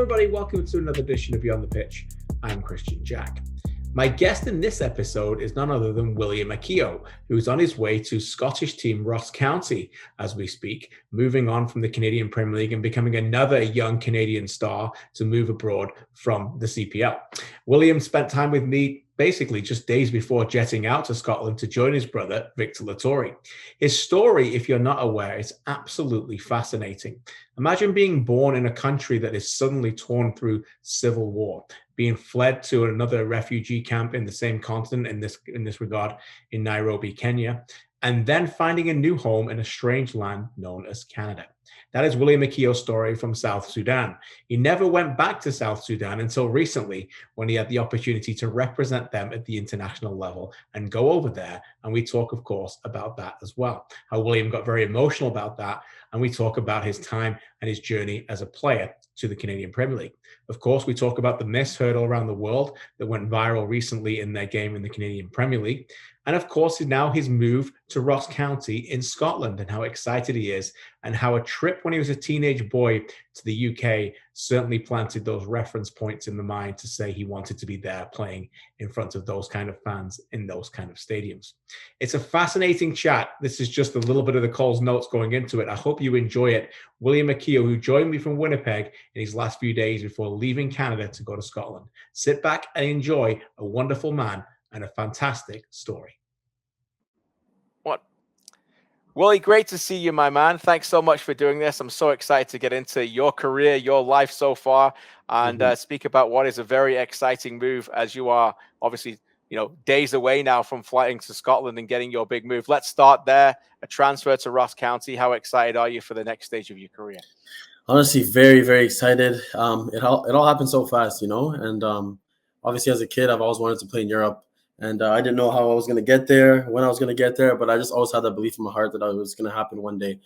everybody, welcome to another edition of Beyond the Pitch. I'm Kristian Jack. My guest in this episode is none other than William Akio, who's on his way to Scottish team Ross County as we speak, moving on from the Canadian Premier League and becoming another young Canadian star to move abroad from the CPL. William spent time with me basically just days before jetting out to Scotland to join his brother, Victor Lattori. His story, if you're not aware, is absolutely fascinating. Imagine being born in a country that is suddenly torn through civil war, being fled to another refugee camp in the same continent in this regard in Nairobi, Kenya, and then finding a new home in a strange land known as Canada. That is William Akio's story from South Sudan. He never went back to South Sudan until recently when he had the opportunity to represent them at the international level and go over there. And we talk, of course, about that as well. How William got very emotional about that. And we talk about his time and his journey as a player to the Canadian Premier League. Of course, we talk about the miss heard all around the world that went viral recently in their game in the Canadian Premier League. And of course, now his move to Ross County in Scotland and how excited he is, and how a trip when he was a teenage boy to the UK certainly planted those reference points in the mind to say he wanted to be there playing in front of those kind of fans in those kind of stadiums. It's a fascinating chat. This is just a little bit of the Cole's notes going into it. I hope you enjoy it. William Akio, who joined me from Winnipeg in his last few days before leaving Canada to go to Scotland. Sit back and enjoy a wonderful man and a fantastic story. What? Willie, great to see you, my man. Thanks so much for doing this. I'm so excited to get into your career, your life so far, and speak about what is a very exciting move, as you are obviously, days away now from flying to Scotland and getting your big move. Let's start there. A transfer to Ross County. How excited are you for the next stage of your career? Honestly, very, very excited. It all happened so fast, and obviously as a kid, I've always wanted to play in Europe. And I didn't know how I was going to get there, when I was going to get there, but I just always had that belief in my heart that it was going to happen one day.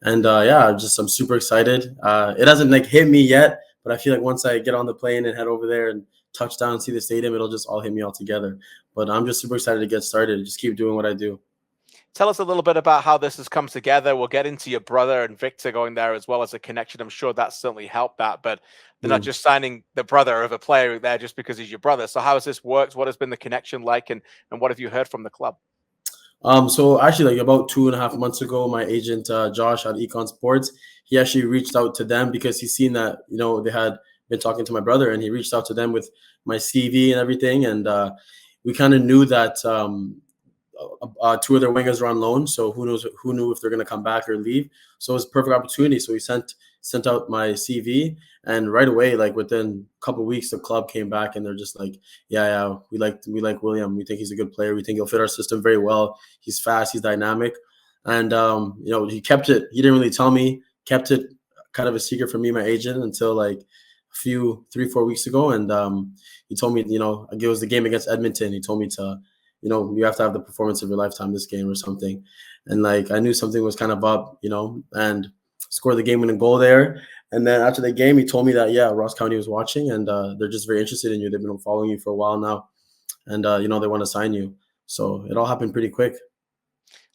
And I'm super excited. It hasn't hit me yet, but I feel like once I get on the plane and head over there and touch down and see the stadium, it'll just all hit me all together. But I'm just super excited to get started. Just keep doing what I do. Tell us a little bit about how this has come together. We'll get into your brother and Victor going there as well as a connection. I'm sure that certainly helped that, but they're not just signing the brother of a player there just because he's your brother. So how has this worked? What has been the connection like? And what have you heard from the club? So actually about 2.5 months ago, my agent, Josh at Econ Sports, he actually reached out to them because he's seen that, they had been talking to my brother, and he reached out to them with my CV and everything. And we kind of knew that, 2 of their wingers are on loan, so who knew if they're going to come back or leave. So it was a perfect opportunity. So we sent out my CV, and right away, within a couple of weeks, the club came back and they're just like, yeah, we like William. We think he's a good player. We think he'll fit our system very well. He's fast, he's dynamic, and he kept it. He didn't really tell me, kept it kind of a secret from me, my agent, until 3-4 weeks ago, and he told me, it was the game against Edmonton. He told me to, you have to have the performance of your lifetime this game or something. And I knew something was kind of up, and scored the game-winning goal there. And then after the game, he told me that, Ross County was watching, and they're just very interested in you. They've been following you for a while now, and, they want to sign you. So it all happened pretty quick.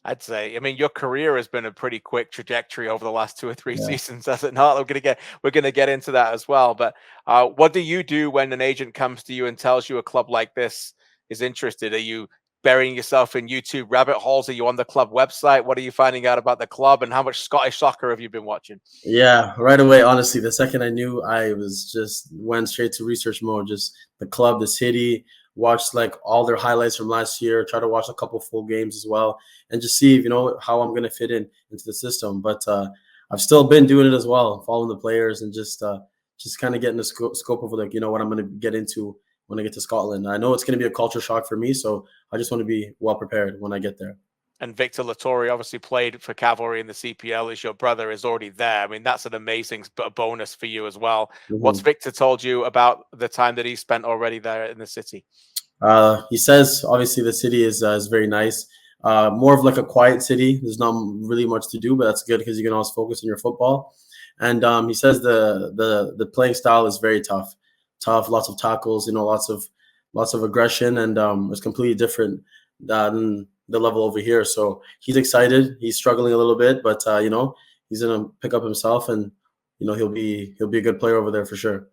I'd say, your career has been a pretty quick trajectory over the last 2 or 3 seasons, has it not? We're gonna get into that as well. But what do you do when an agent comes to you and tells you a club like this is interested? Are you burying yourself in YouTube rabbit holes? Are you on the club website? What are you finding out about the club, and how much Scottish soccer have you been watching? Yeah, right away. Honestly, the second I knew, I was just went straight to research mode. Just the club, the city, watched all their highlights from last year, try to watch a couple full games as well, and just see, how I'm going to fit into the system. But I've still been doing it as well, following the players and just kind of getting the scope of what I'm going to get into when I get to Scotland. I know it's going to be a culture shock for me, so I just want to be well prepared when I get there. And Victor Lattori obviously played for Cavalry in the CPL. As your brother is already there, that's an amazing bonus for you as well. What's Victor told you about the time that he spent already there in the city? He says obviously the city is very nice. More of a quiet city. There's not really much to do, but that's good because you can always focus on your football. And he says the playing style is very tough, lots of tackles, lots of aggression, and it's completely different than the level over here. So he's excited. He's struggling a little bit, but he's gonna pick up himself, and he'll be a good player over there for sure.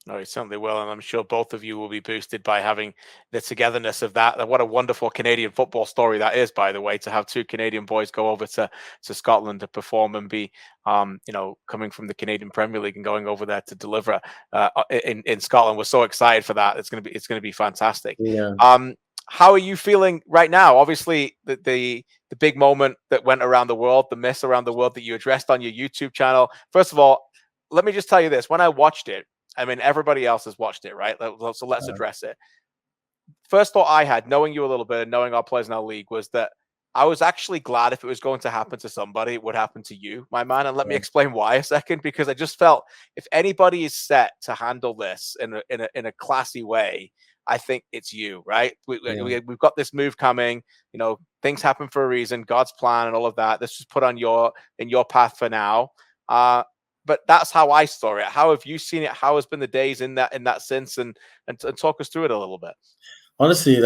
No, you certainly will, and I'm sure both of you will be boosted by having the togetherness of that. And what a wonderful Canadian football story that is, by the way, to have two Canadian boys go over to Scotland to perform and be, coming from the Canadian Premier League and going over there to deliver in Scotland. We're so excited for that. It's going to be fantastic. Yeah. How are you feeling right now? Obviously, the big moment that went around the world, the miss around the world that you addressed on your YouTube channel. First of all, let me just tell you this: when I watched it. I mean, everybody else has watched it, right? So let's address it. First thought I had, knowing you a little bit and knowing our players in our league, was that I was actually glad if it was going to happen to somebody, it would happen to you, my man. And let me explain why a second, because I just felt if anybody is set to handle this in a classy way, I think it's you, right? We've got this move coming. Things happen for a reason, God's plan and all of that. This was put on in your path for now. But that's how I saw it. How have you seen it? How has been the days in that sense? And talk us through it a little bit. Honestly,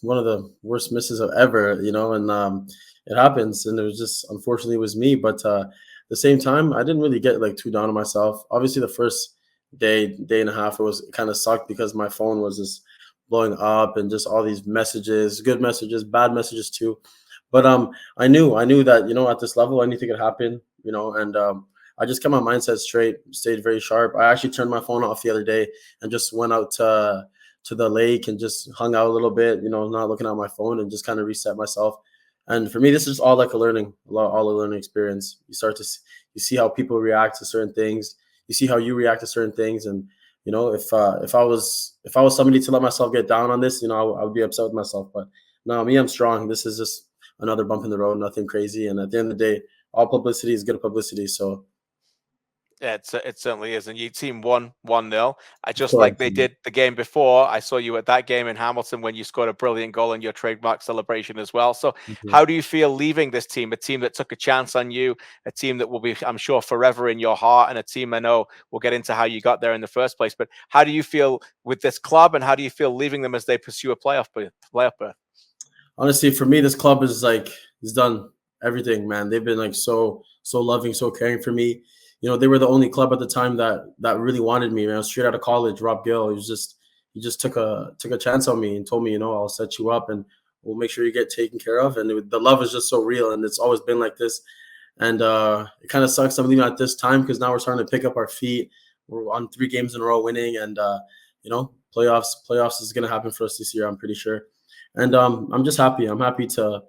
one of the worst misses of ever, and it happens. And it was just, unfortunately, it was me. But at the same time, I didn't really get too down on myself. Obviously, the first day and a half, it kind of sucked because my phone was just blowing up and just all these messages, good messages, bad messages too. But I knew that, at this level, anything could happen, and I just kept my mindset straight, stayed very sharp. I actually turned my phone off the other day and just went out to the lake and just hung out a little bit, not looking at my phone, and just kind of reset myself. And for me, this is all like a learning experience. You see how people react to certain things. You see how you react to certain things. And, if I was somebody to let myself get down on this, I would be upset with myself. But no, me, I'm strong. This is just another bump in the road, nothing crazy. And at the end of the day, all publicity is good publicity. So. Yeah, it certainly is. And your team won 1-0. I just like they did the game before. I saw you at that game in Hamilton when you scored a brilliant goal in your trademark celebration as well. So how do you feel leaving this team, a team that took a chance on you, a team that will be, I'm sure, forever in your heart, and a team I know we'll get into how you got there in the first place. But how do you feel with this club, and how do you feel leaving them as they pursue a playoff berth? Honestly, for me, this club is done everything, man. They've been so loving, so caring for me. They were the only club at the time that really wanted me. Straight out of college, Rob Gill, he just took a chance on me and told me, I'll set you up and we'll make sure you get taken care of. And the love is just so real, and it's always been like this. And it kind of sucks I'm leaving at this time because now we're starting to pick up our feet. We're on 3 games in a row winning, and playoffs is going to happen for us this year, I'm pretty sure. And I'm just happy. I'm happy to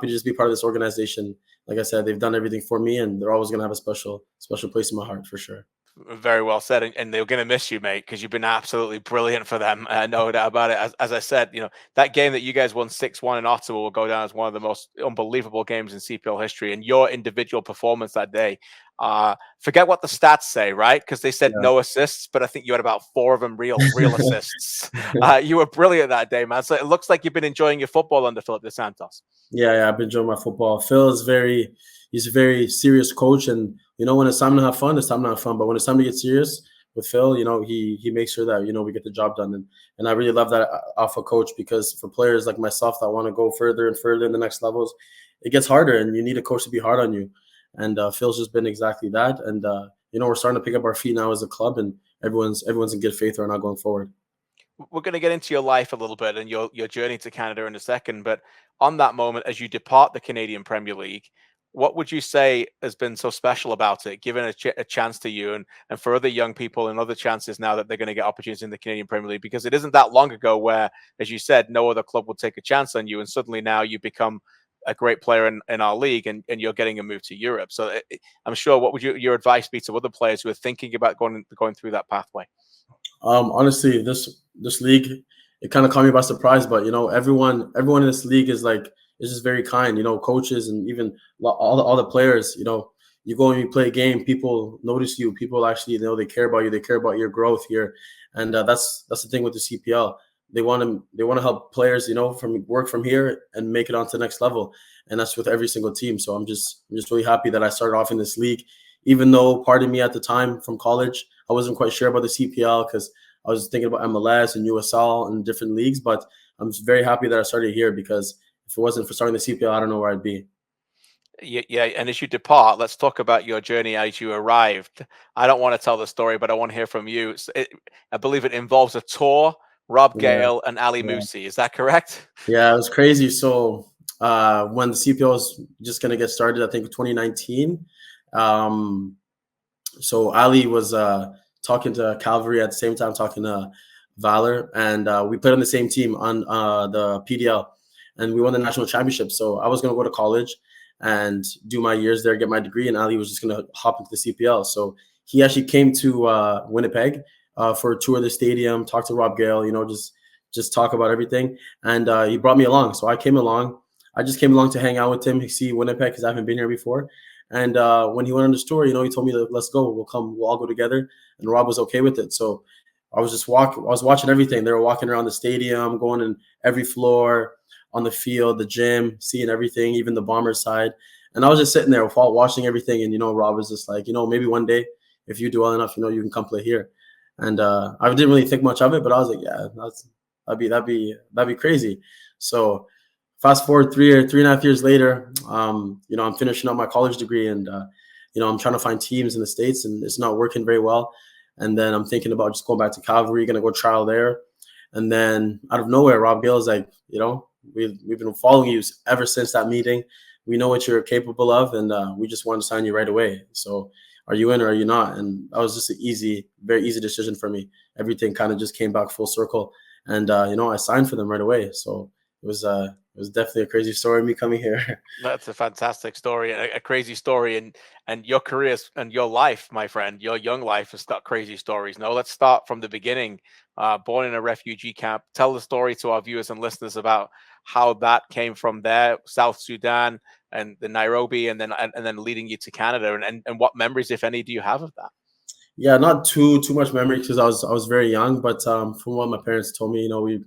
just be part of this organization. Like I said, they've done everything for me, and they're always going to have a special place in my heart for sure. Very well said. And they're going to miss you, mate, because you've been absolutely brilliant for them. No doubt about it. As I said, that game that you guys won 6-1 in Ottawa will go down as one of the most unbelievable games in CPL history. And your individual performance that day, forget what the stats say, right? Because they said no assists, but I think you had about 4 of them real assists. You were brilliant that day, man. So it looks like you've been enjoying your football under Philip Dos Santos. Yeah, I've been enjoying my football. Phil is he's a very serious coach, and when it's time to have fun, it's time to have fun. But when it's time to get serious with Phil, he makes sure that we get the job done. And I really love that alpha coach, because for players like myself that want to go further and further in the next levels, it gets harder, and you need a coach to be hard on you. And Phil's just been exactly that. And we're starting to pick up our feet now as a club, and everyone's in good faith right now going forward. We're going to get into your life a little bit and your journey to Canada in a second. But on that moment, as you depart the Canadian Premier League, what would you say has been so special about it, given a chance to you and for other young people and other chances now that they're going to get opportunities in the Canadian Premier League? Because it isn't that long ago where, as you said, no other club would take a chance on you. And suddenly now you become a great player in our league, and you're getting a move to Europe. So I'm sure, what would your advice be to other players who are thinking about going through that pathway? Honestly, this league, it kind of caught me by surprise, but everyone in this league is just very kind. Coaches and even all the players. You go and you play a game, people notice you. People actually, they care about you. They care about your growth here, and that's the thing with the CPL. They want to help players, work from here and make it on to the next level, and that's with every single team. So I'm just really happy that I started off in this league, even though part of me at the time from college, I wasn't quite sure about the CPL because I was thinking about MLS and USL and different leagues. But I'm very happy that I started here, because if it wasn't for starting the CPL, I don't know where I'd be. Yeah, and as you depart, let's talk about your journey as you arrived. I don't want to tell the story, but I want to hear from you. I believe it involves a tour, Rob Yeah, Gale and Ali yeah, Musi. Is that correct? yeah. It was crazy. So when the CPL was just gonna get started, I think 2019. Um, so Ali was talking to Calvary at the same time, talking to Valour, and we played on the same team on the PDL, and we won the national championship. So I was gonna go to college and do my years there, get my degree, and Ali was just gonna hop into the CPL. So he actually came to Winnipeg for a tour of the stadium, talk to Rob Gale, just talk about everything, and he brought me along. So I came along. I just came along to hang out with him, see Winnipeg because I haven't been here before. And when he went on the tour, he told me, let's go. We'll all go together. And Rob was okay with it. So I was watching everything. They were walking around the stadium, going in every floor, on the field, the gym, seeing everything, even the bomber side. And I was just sitting there watching everything. And, Rob was just like, maybe one day if you do well enough, you can come play here. And I didn't really think much of it, but I was like, yeah, that'd be crazy. So fast forward 3.5 years later, I'm finishing up my college degree, and I'm trying to find teams in the States, and it's not working very well. And then I'm thinking about just going back to Calgary, gonna go trial there. And then out of nowhere, Rob Gale is like, we've been following you ever since that meeting. We know what you're capable of, and we just want to sign you right away. So are you in or are you not? And that was just an very easy decision for me. Everything kind of just came back full circle, and I signed for them right away. So it was definitely a crazy story, me coming here. That's a fantastic story, a crazy story, and your career and your life, my friend, your young life has got crazy stories. No, let's start from the beginning. Born in a refugee camp. Tell the story to our viewers and listeners about how that came from there, South Sudan, and the Nairobi, and then leading you to Canada, and what memories, if any, do you have of that? Yeah, not too much memory because I was very young, but from what my parents told me, we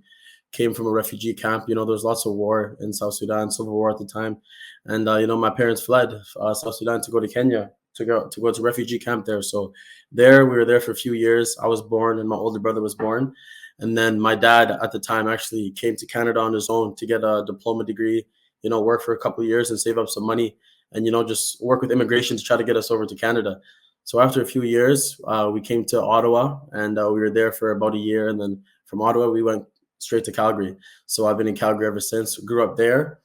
came from a refugee camp. There was lots of war in South Sudan, civil war at the time, and my parents fled South Sudan to go to Kenya to go to refugee camp there. So we were there for a few years. I was born, and my older brother was born, and then my dad at the time actually came to Canada on his own to get a diploma degree. Work for a couple of years and save up some money, and just work with immigration to try to get us over to Canada. So after a few years, we came to Ottawa, and we were there for about a year, and then from Ottawa we went straight to Calgary. So I've been in Calgary ever since. Grew up there,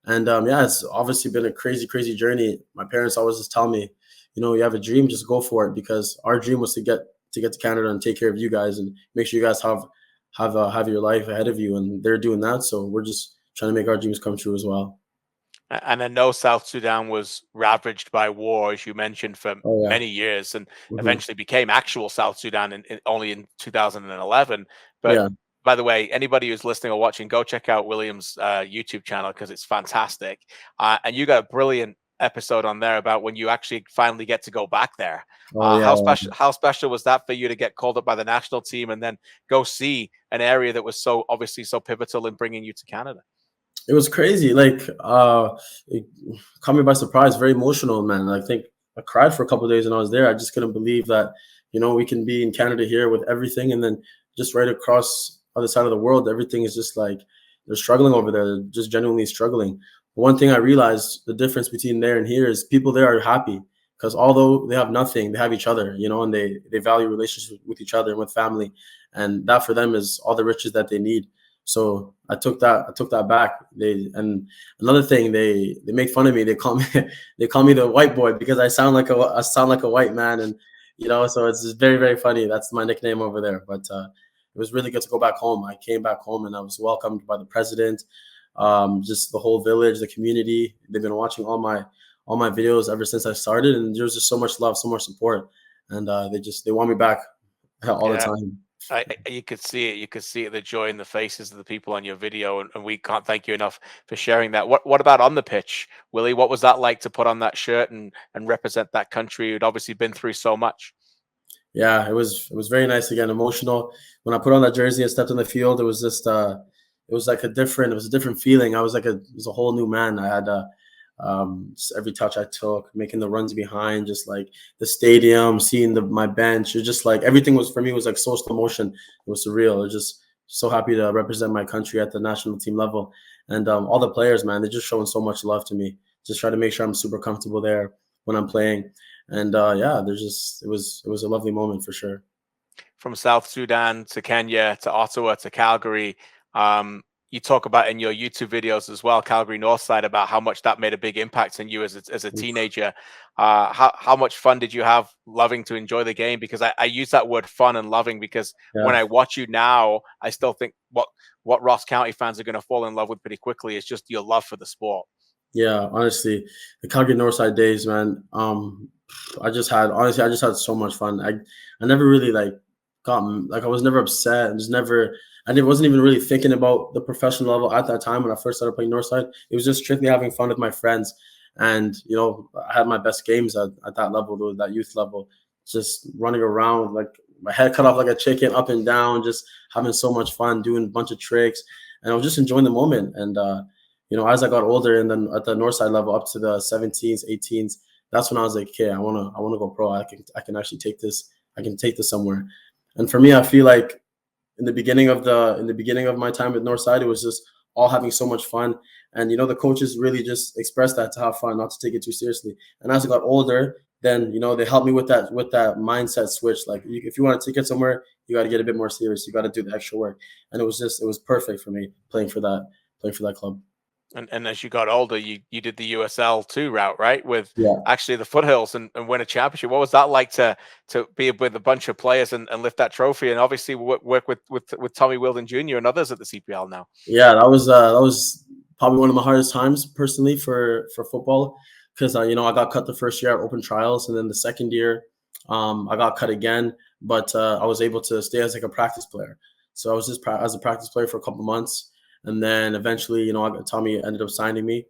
and it's obviously been a crazy journey. My parents always just tell me, you have a dream, just go for it, because our dream was to get to Canada and take care of you guys and make sure you guys have your life ahead of you, and they're doing that. So we're just trying to make our dreams come true as well. And I know South Sudan was ravaged by war, as you mentioned, for many years, and eventually became actual South Sudan only in 2011. But by the way, anybody who's listening or watching, go check out William's YouTube channel because it's fantastic. And you got a brilliant episode on there about when you actually finally get to go back there. How special was that for you to get called up by the national team and then go see an area that was so obviously so pivotal in bringing you to Canada? It was crazy. Like, it caught me by surprise. Very emotional, man. I think I cried for a couple of days when I was there. I just couldn't believe that, we can be in Canada here with everything, and then just right across other side of the world, everything is just like they're struggling over there. They're just genuinely struggling. One thing I realized, the difference between there and here, is people there are happy because although they have nothing, they have each other, and they value relationships with each other and with family, and that for them is all the riches that they need. So I took that back. And another thing, they make fun of me. They call me the white boy because I sound like a white man, and so it's just very, very funny. That's my nickname over there. But it was really good to go back home. I came back home and I was welcomed by the president, just the whole village, the community. They've been watching all my videos ever since I started, and there's just so much love, so much support, and they want me back all the time. You could see it. You could see it, the joy in the faces of the people on your video, and we can't thank you enough for sharing that. What about on the pitch, Willie? What was that like to put on that shirt and represent that country who'd obviously been through so much? Yeah, it was very nice to get emotional. When I put on that jersey and stepped on the field, it was just it was a different feeling. I was it was a whole new man. I had just every touch I took, making the runs behind, just like the stadium, seeing my bench. It's just like everything was, for me, was like so slow motion. It was surreal. I was just so happy to represent my country at the national team level. And all the players, man, they're just showing so much love to me. just try to make sure I'm super comfortable there when I'm playing. And yeah, it was a lovely moment for sure. From South Sudan to Kenya to Ottawa to Calgary, you talk about in your YouTube videos as well, Calgary Northside, about how much that made a big impact on you as a teenager. How much fun did you have loving to enjoy the game? Because I use that word fun and loving because when I watch you now, I still think what Ross County fans are going to fall in love with pretty quickly is just your love for the sport. Yeah, honestly, the Calgary Northside days, man. I just had so much fun. I never really I was never upset. I wasn't even really thinking about the professional level at that time when I first started playing Northside. It was just strictly having fun with my friends. And, you know, I had my best games at that level, though, that youth level, just running around, like my head cut off like a chicken, up and down, just having so much fun, doing a bunch of tricks. And I was just enjoying the moment. And, you know, as I got older and then at the Northside level up to the 17s, 18s, that's when I was like, okay, I want to go pro. I can actually take this. I can take this somewhere. And for me, I feel like in the beginning of my time with Northside, it was just all having so much fun. And, you know, the coaches really just expressed that to have fun, not to take it too seriously. And as I got older, then, you know, they helped me with that mindset switch. Like, if you want to take it somewhere, you got to get a bit more serious. You got to do the extra work. And it was perfect for me playing for that club. And as you got older, you did the USL 2 route, right? With actually the Foothills and win a championship. What was that like to be with a bunch of players and lift that trophy and obviously work with Tommy Wilden Jr. and others at the CPL now? Yeah, that was probably one of my hardest times personally for football because you know, I got cut the first year at open trials, and then the second year I got cut again, but I was able to stay as like a practice player. So I was just as a practice player for a couple months. And then eventually, you know, Tommy ended up signing me.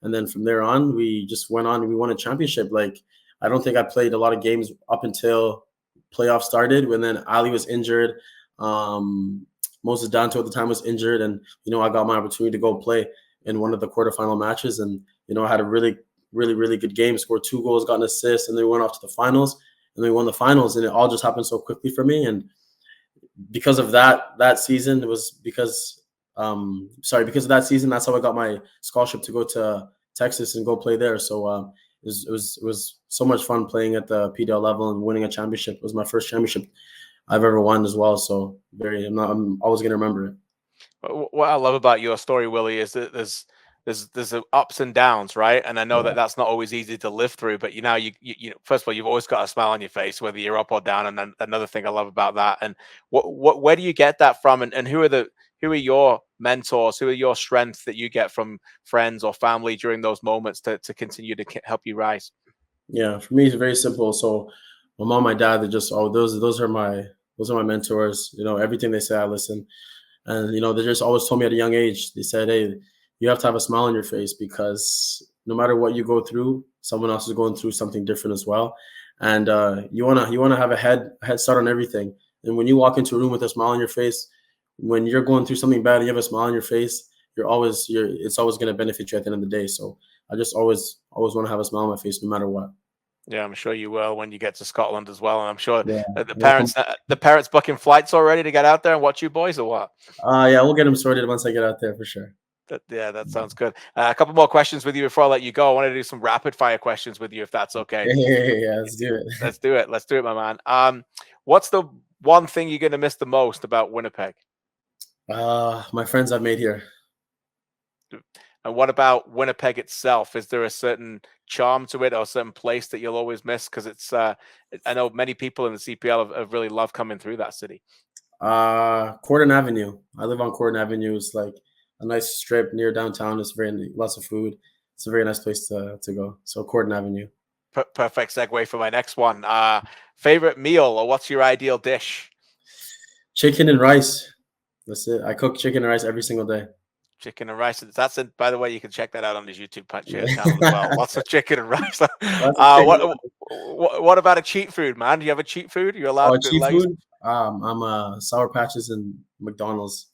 And then from there on, we just went on and we won a championship. Like, I don't think I played a lot of games up until playoffs started when then Ali was injured. Moses Danto at the time was injured. And, you know, I got my opportunity to go play in one of the quarterfinal matches. And, you know, I had a really, really, really good game, scored 2 goals, got an assist, and then we went off to the finals. And we won the finals. And it all just happened so quickly for me. And because of that season, it was because of that season, that's how I got my scholarship to go to Texas and go play there. So it was so much fun playing at the PDL level and winning a championship. It was my first championship I've ever won as well. So I'm always gonna remember it. What I love about your story, Willie, is that there's ups and downs, right? And I know that that's not always easy to live through, but you know, you first of all, you've always got a smile on your face, whether you're up or down. And then another thing I love about that, and where do you get that from? And who are your mentors? Who are your strengths that you get from friends or family during those moments to continue to help you rise? Yeah, for me, it's very simple. So my mom, my dad, they're just, those are my mentors. You know, everything they say, I listen. And, you know, they just always told me at a young age, they said, hey, you have to have a smile on your face because no matter what you go through, someone else is going through something different as well. And you wanna have a head start on everything. And when you walk into a room with a smile on your face, when you're going through something bad and you have a smile on your face, it's always going to benefit you at the end of the day. So I just always want to have a smile on my face no matter what. Yeah, I'm sure you will when you get to Scotland as well. And I'm sure the parents booking flights already to get out there and watch you boys, or what? Yeah, we'll get them sorted once I get out there for sure. That sounds good. A couple more questions with you before I let you go. I want to do some rapid fire questions with you, if that's okay. Yeah, let's do it. Let's do it, my man. What's the one thing you're going to miss the most about Winnipeg? My friends I've made here. And what about Winnipeg itself? Is there a certain charm to it or a certain place that you'll always miss? Because it's, I know many people in the CPL have really loved coming through that city. Corden Avenue. I live on Corden Avenue. It's like a nice strip near downtown. It's lots of food. It's a very nice place to go. So Corden Avenue. Perfect segue for my next one. Favorite meal, or what's your ideal dish? Chicken and rice. That's it. I cook chicken and rice every single day. Chicken and rice. That's it. By the way, you can check that out on his YouTube channel as well. Lots of chicken and rice. What about a cheat food, man? Do you have a cheat food? You're allowed to cheat food? I'm Sour Patches and McDonald's.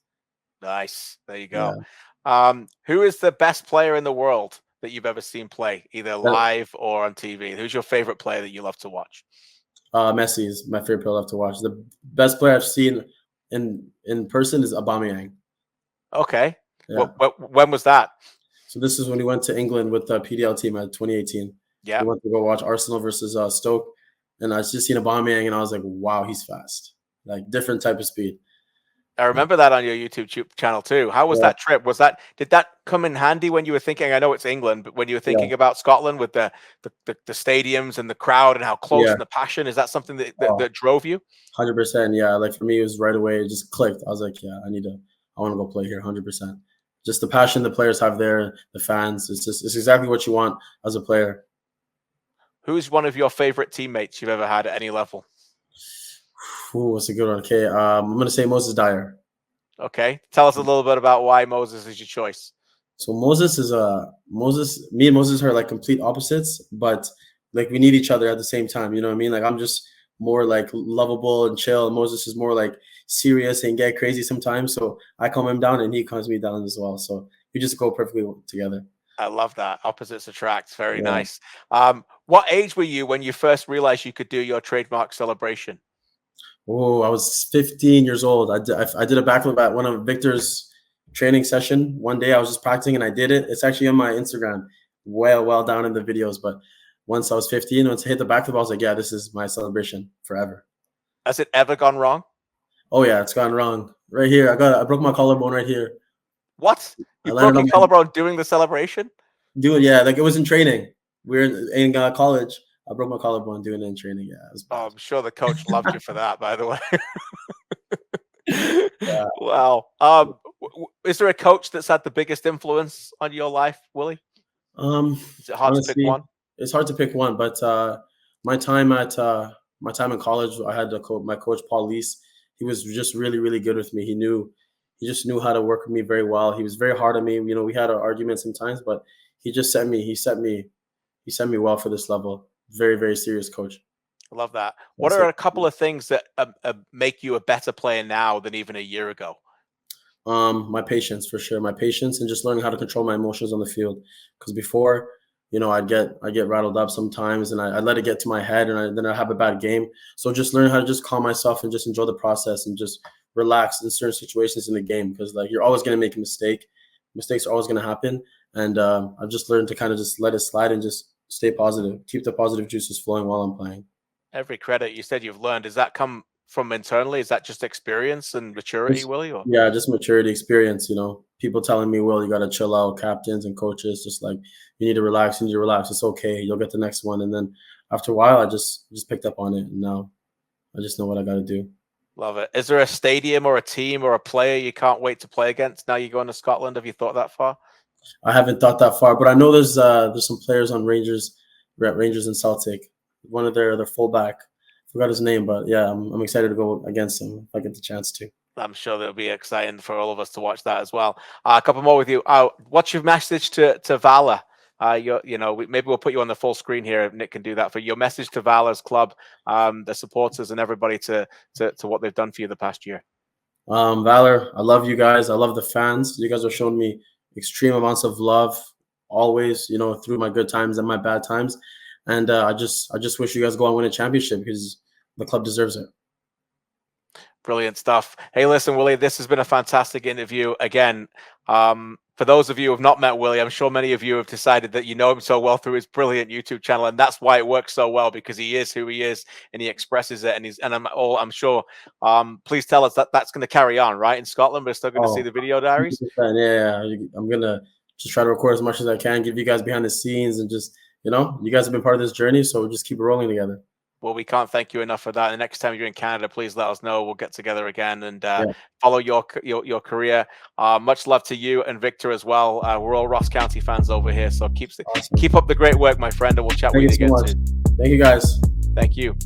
Nice. There you go. Yeah. Who is the best player in the world that you've ever seen play, either live or on TV? Who's your favorite player that you love to watch? Messi is my favorite player I love to watch. The best player I've seen in person is Aubameyang. Okay. Yeah. When was that? So this is when we went to England with the PDL team at 2018. Yeah. We went to go watch Arsenal versus Stoke, and I just seen Aubameyang, and I was like, wow, he's fast. Like different type of speed. I remember that on your YouTube channel too. How was that trip? Did that come in handy when you were thinking? I know it's England, but when you were thinking about Scotland with the stadiums and the crowd and how close and the passion, is that something that drove you? 100%. Yeah, like for me, it was right away. It just clicked. I was like, yeah, I want to go play here. 100%. Just the passion the players have there, the fans. It's exactly what you want as a player. Who's one of your favorite teammates you've ever had at any level? Ooh, that's a good one. Okay, I'm going to say Moses Dyer. Okay. Tell us a little bit about why Moses is your choice. So me and Moses are like complete opposites, but like we need each other at the same time. You know what I mean? Like I'm just more like lovable and chill. Moses is more like serious and get crazy sometimes. So I calm him down and he calms me down as well. So we just go perfectly together. I love that. Opposites attract. Very nice. What age were you when you first realized you could do your trademark celebration? Oh, I was 15 years old. I did a backflip at one of Victor's training session. One day I was just practicing and I did it. It's actually on my Instagram, well down in the videos. But once I was 15, once I hit the backflip, I was like, yeah, this is my celebration forever. Has it ever gone wrong? Oh yeah, it's gone wrong. Right here, I broke my collarbone right here. What? You broke your collarbone doing the celebration? Like it was in training. We were in college. I broke my collarbone doing it in training. Yeah, it was bad. I'm sure the coach loved you for that, by the way. Yeah. Wow. Is there a coach that's had the biggest influence on your life, Willie? Is it hard to pick one? It's hard to pick one, but my time in college, I had my coach Paul Lees. He was just really, really good with me. He just knew how to work with me very well. He was very hard on me. You know, we had our arguments sometimes, but he set me well for this level. Very, very serious coach. I love that. What are a couple of things that make you a better player now than even a year ago? My patience, for sure. My patience and just learning how to control my emotions on the field. Because before, you know, I'd get rattled up sometimes, and I let it get to my head, and then I have a bad game. So just learning how to just calm myself and just enjoy the process and just relax in certain situations in the game. Because like you're always going to make a mistake. Mistakes are always going to happen, and I've just learned to kind of just let it slide and just stay positive, keep the positive juices flowing while I'm playing. Every credit you said you've learned. Does that come from internally? Is that just experience and maturity, Willie? Or? Yeah, just maturity, experience. You know, people telling me, "Will, you got to chill out." Captains and coaches just like, you need to relax. You need to relax. It's okay. You'll get the next one. And then after a while, I just picked up on it, and now I just know what I got to do. Love it. Is there a stadium or a team or a player you can't wait to play against? Now you're going to Scotland. Have you thought that far? I haven't thought that far, but I know there's some players on Rangers and Celtic. One of their fullback, forgot his name, but yeah, I'm excited to go against him if I get the chance to. I'm sure that'll be exciting for all of us to watch that as well. A couple more with you. What's your message to VALA? Maybe we'll put you on the full screen here if Nick can do that for your message to VALA's club, the supporters and everybody to what they've done for you the past year. Valour, I love you guys. I love the fans. You guys have shown me extreme amounts of love always, you know, through my good times and my bad times. And I just wish you guys go and win a championship because the club deserves it. Brilliant stuff. Hey, listen, Willie, this has been a fantastic interview. Again, for those of you who have not met Willie, I'm sure many of you have decided that you know him so well through his brilliant YouTube channel, and that's why it works so well, because he is who he is and he expresses it. And I'm sure. Please tell us that that's going to carry on, right? In Scotland, we're still going to see the video diaries. Yeah, I'm gonna just try to record as much as I can, give you guys behind the scenes, and just, you know, you guys have been part of this journey, so we'll just keep it rolling together. Well, we can't thank you enough for that. The next time you're in Canada, please let us know. We'll get together again and follow your career. Much love to you and Victor as well. We're all Ross County fans over here, so keep up the great work, my friend, and we'll chat with you again soon. Thank you, guys. Thank you.